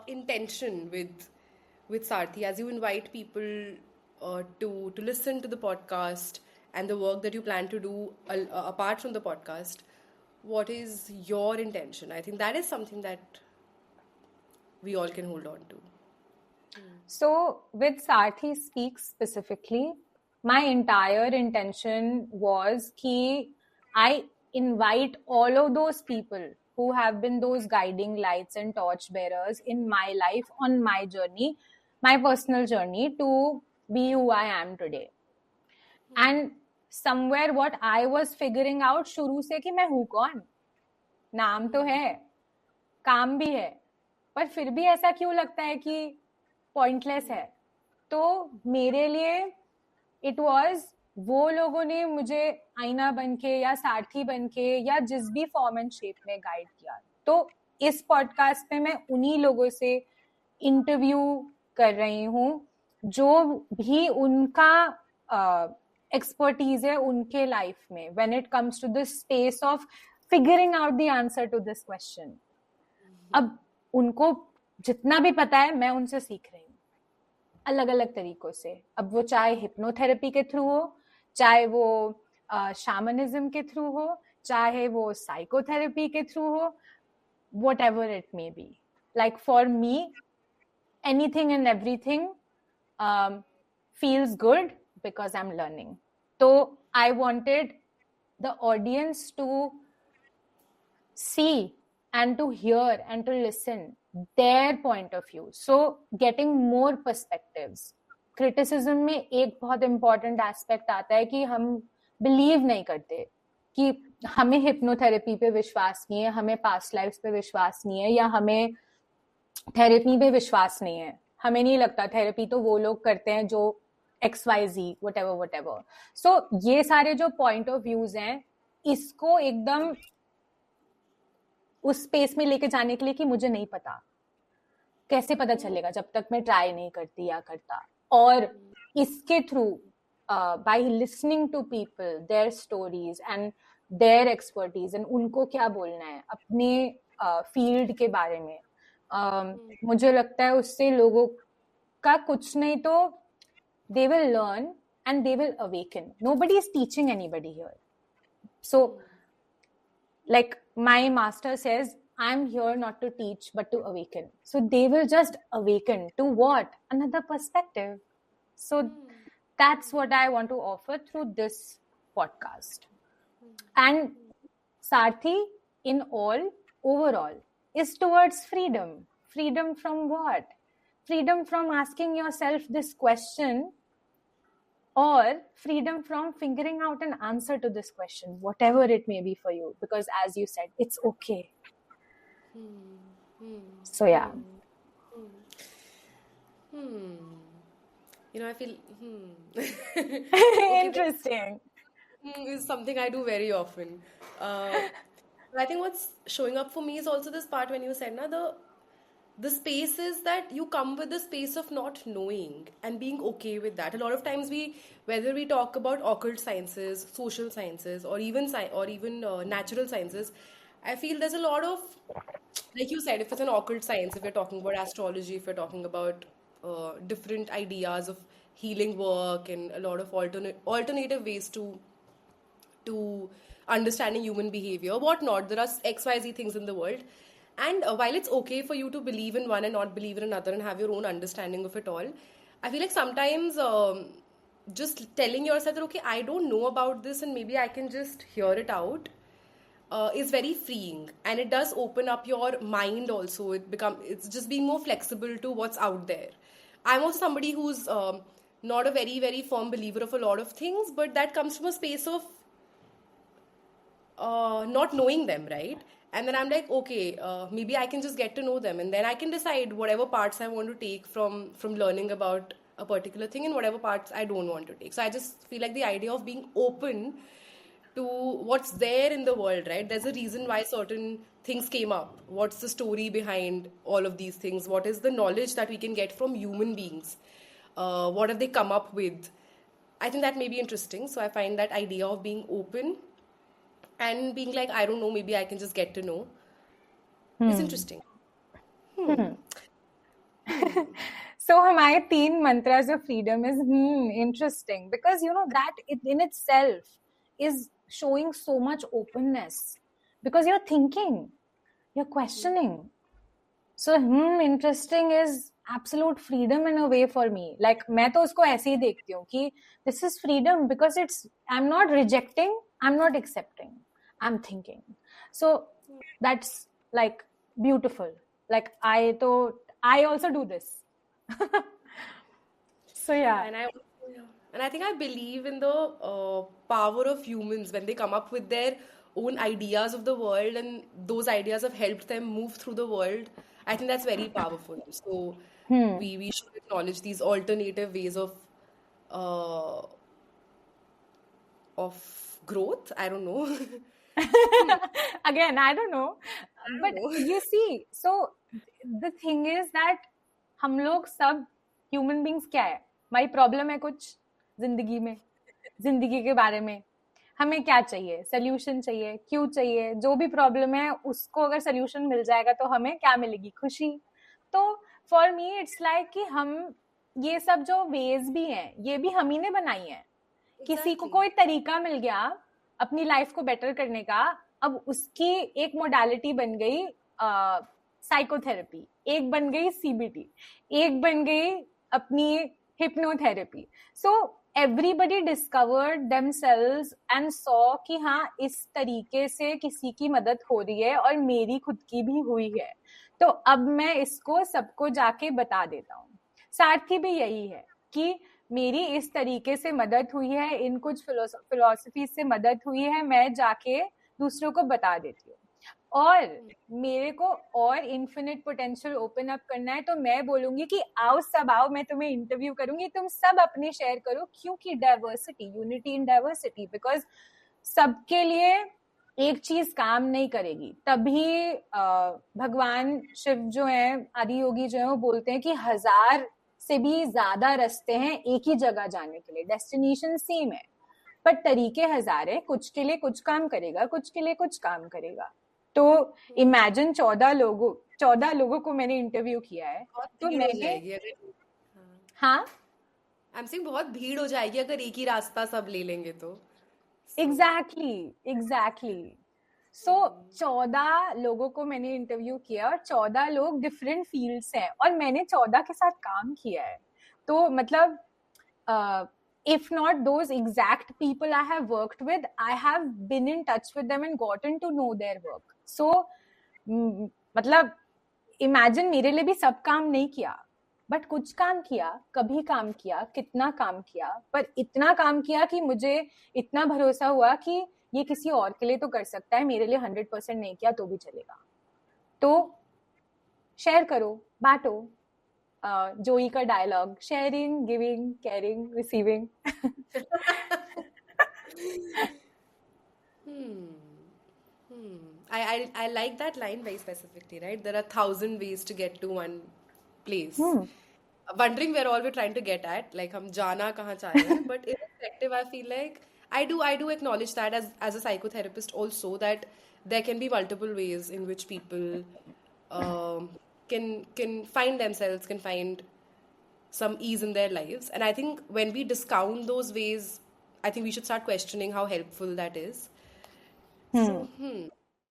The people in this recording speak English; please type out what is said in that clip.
intention with Sarthi as you invite people to listen to the podcast and the work that you plan to do apart from the podcast? What is your intention? I think that is something that we all can hold on to. So with Sarthi Speaks specifically, my entire intention was that I invite all of those people who have been those guiding lights and torch bearers in my life on my journey, my personal journey, to be who I am today. And somewhere what I was figuring out शुरू से कि मैं हूँ कौन, नाम तो है, काम भी है, पर फिर भी ऐसा क्यों लगता है कि पॉइंटलेस है. तो मेरे लिए इट वाज वो लोगों ने मुझे आईना बनके या सारथी बनके या जिस भी फॉर्म एंड शेप में गाइड किया. तो इस पॉडकास्ट पे मैं उन्हीं लोगों से इंटरव्यू कर रही हूँ जो भी उनका एक्सपर्टीज है उनके लाइफ में when it comes to this space of figuring out the answer to this question. अब उनको जितना भी पता है मैं उनसे सीख रही हूँ अलग अलग तरीकों से. अब वो चाहे हिप्नोथेरेपी के थ्रू हो, चाहे वो शामनिज्म के थ्रू हो, चाहे वो साइकोथेरेपी के थ्रू हो, whatever it may be. Like for me, anything and everything feels good because I'm learning. So I wanted the audience to see and to hear and to listen their point of view. So getting more perspectives. Criticism में एक बहुत important aspect आता है कि हम believe नहीं करते कि हमें हिप्नोथेरेपी पे विश्वास नहीं है, हमें पास्ट लाइफ्स पे विश्वास नहीं है, या हमें थेरेपी पे विश्वास नहीं है. हमें नहीं लगता थेरेपी तो वो लोग करते हैं जो XYZ whatever. So ये सारे जो पॉइंट ऑफ व्यूज हैं इसको एकदम उस स्पेस में लेके जाने के लिए कि मुझे नहीं पता, कैसे पता चलेगा जब तक मैं ट्राई नहीं करती या करता. और इसके through by listening to people, their stories and their expertise and उनको क्या बोलना है अपने फील्ड के बारे में, मुझे लगता है उससे लोगों का कुछ नहीं तो they will learn and they will awaken. Nobody is teaching anybody here. So like my master says, I'm here not to teach but to awaken. So they will just awaken to what? Another perspective. So that's what I want to offer through this podcast. And Sarthi, in all, overall, is towards freedom. Freedom from what? Freedom from asking yourself this question, or freedom from figuring out an answer to this question, whatever it may be for you. Because as you said, it's okay. So yeah. You know, I feel Interesting. Is something I do very often. I think what's showing up for me is also this part when you said, na, the space is that you come with the space of not knowing and being okay with that. A lot of times whether we talk about occult sciences, social sciences, or even natural sciences, I feel there's a lot of, like you said, if it's an occult science, if we're talking about astrology, if we're talking about different ideas of healing work and a lot of alternative ways to understanding human behavior, whatnot. There are XYZ things in the world. And while it's okay for you to believe in one and not believe in another and have your own understanding of it all, I feel like sometimes just telling yourself that, okay, I don't know about this and maybe I can just hear it out is very freeing. And it does open up your mind also. It's just being more flexible to what's out there. I'm also somebody who's not a very, very firm believer of a lot of things, but that comes from a space of not knowing them, right? And then I'm like, okay, maybe I can just get to know them, and then I can decide whatever parts I want to take from learning about a particular thing and whatever parts I don't want to take. So I just feel like the idea of being open to what's there in the world, right? There's a reason why certain things came up. What's the story behind all of these things? What is the knowledge that we can get from human beings? What have they come up with? I think that may be interesting. So I find that idea of being open and being like, I don't know, maybe I can just get to know, is interesting. So हमारे 3 mantras of freedom is interesting, because that in itself is showing so much openness, because you're thinking, you're questioning. So interesting is absolute freedom in a way for me. Like मैं तो उसको ऐसे ही देखती हूँ कि this is freedom because I'm not rejecting, I'm not accepting, I'm thinking. So that's like beautiful. Like I also do this. So yeah. And I think I believe in the power of humans when they come up with their own ideas of the world, and those ideas have helped them move through the world. I think that's very powerful. So we should acknowledge these alternative ways uh, of growth. I don't know. Again, I don't know. But you see, so the thing is that हम लोग सब human beings क्या है? हमारी problem है कुछ जिंदगी में, जिंदगी के बारे में. हमें क्या चाहिए? Solution चाहिए, क्यों चाहिए? जो भी problem है उसको अगर solution मिल जाएगा तो हमें क्या मिलेगी? खुशी. तो for me it's like कि हम ये सब जो ways भी हैं, ये भी हम ही ने बनाई हैं. किसी को कोई तरीका मिल गया अपनी लाइफ को बेटर करने का, अब उसकी एक मोडालिटी बन गई साइकोथेरेपी, एक बन गई सीबीटी, एक बन गई अपनी hypnotherapy. So everybody discovered themselves and saw कि हाँ इस तरीके से किसी की मदद हो रही है और मेरी खुद की भी हुई है, तो अब मैं इसको सबको जाके बता देता हूँ. सारथी भी यही है कि मेरी इस तरीके से मदद हुई है, इन कुछ फिलोसफी से मदद हुई है, मैं जाके दूसरों को बता देती हूँ. और मेरे को और इन्फिनिट पोटेंशियल ओपन अप करना है तो मैं बोलूंगी कि आओ सब आओ, मैं तुम्हें इंटरव्यू करूंगी, तुम सब अपने शेयर करो, क्योंकि diversity, unity in diversity, because सबके लिए एक चीज काम नहीं करेगी. तभी भगवान शिव जो है, आदि योगी जो है, वो बोलते हैं कि 1000 से भी ज्यादा रास्ते हैं एक ही जगह जाने के लिए, डेस्टिनेशन सेम है पर तरीके 1000 है. कुछ के लिए कुछ काम करेगा, कुछ के लिए कुछ काम करेगा. तो इमेजिन 14 लोगों को मैंने इंटरव्यू किया है, तो मैंने हाँ आई एम सेइंग बहुत भीड़ हो जाएगी अगर एक ही रास्ता सब ले लेंगे तो. एग्जैक्टली. सो 14 लोगों को मैंने इंटरव्यू किया और 14 लोग डिफरेंट फील्ड्स हैं और मैंने 14 के साथ काम किया है. तो मतलब if not those exact people I have worked with, I have been in touch with them and gotten to know their work. So मतलब imagine मेरे लिए भी सब काम नहीं किया, बट कुछ काम किया, कभी काम किया, कितना काम किया, पर इतना काम किया कि मुझे इतना भरोसा हुआ कि ये किसी और के लिए तो कर सकता है, मेरे लिए 100% नहीं किया तो भी चलेगा. तो शेयर करो, बांटो. जोई का dialogue, sharing, giving, caring, receiving. I like that line very specifically, right? There are 1,000 ways to get to one place. Wondering where all we're trying to get at, like हम जाना कहाँ चाह रहे हैं. But irrespective, I feel like I do acknowledge that as a psychotherapist also, that there can be multiple ways in which people can find themselves, can find some ease in their lives. And I think when we discount those ways, I think we should start questioning how helpful that is. So,